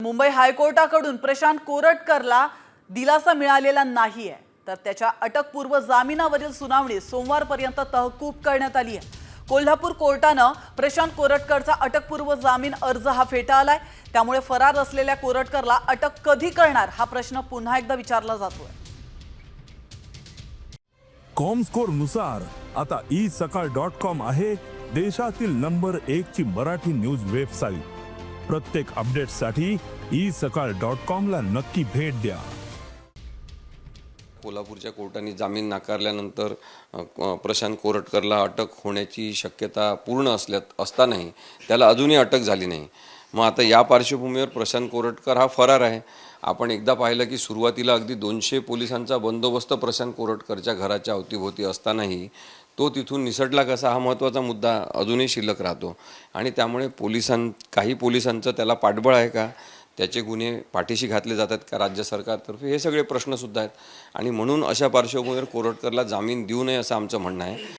मुंबई हायकोर्टाकडून प्रशांत कोरटकरला दिलासा मिळालेला नाहीये, तर त्याच्या अटकपूर्व जामिनावरील सुनावणी सोमवारपर्यंत तहकूब करण्यात आली आहे। कोल्हापूर कोर्टानं प्रशांत कोरटकरचा अटकपूर्व जामीन अर्ज हा फेटाळलाय। त्यामुळे फरार असलेल्या कोरटकरला अटक कधी करणार हा प्रश्न पुन्हा एकदा विचारला जातोय। कॉमस्कोर नुसार आता isakal.com आहे देशातील नंबर 1 ची मराठी न्यूज वेबसाईट। प्रत्येक अपडेटसाठी isakal.com ला नक्की भेट द्या। कोल्हापूरच्या कोर्टाने जामीन नाकारल्यानंतर प्रशांत कोरटकरला अटक होण्याची शक्यता पूर्ण असतानाही त्याला अजूनही अटक झाली नाही। मग आता या पार्श्वभूमीवर प्रशांत कोरटकर हा फरार आहे। आपण एकदा पाहिलं की सुरुवातीला अगदी 200 पोलिसांचा बंदोबस्त प्रशांत कोरटकरच्या घराच्या अवतीभोवती असतानाही तो तिथून निसटला कसा हा महत्त्वाचा मुद्दा अजूनही शिल्लक राहतो। आणि त्यामुळे काही पोलिसांचं त्याला पाठबळ आहे का, त्याचे गुन्हे पाठीशी घातले जातात का राज्य सरकारतर्फे, हे सगळे प्रश्नसुद्धा आहेत। आणि म्हणून अशा पार्श्वभूमीवर कोरटकरला जामीन देऊ नये असं आमचं म्हणणं आहे।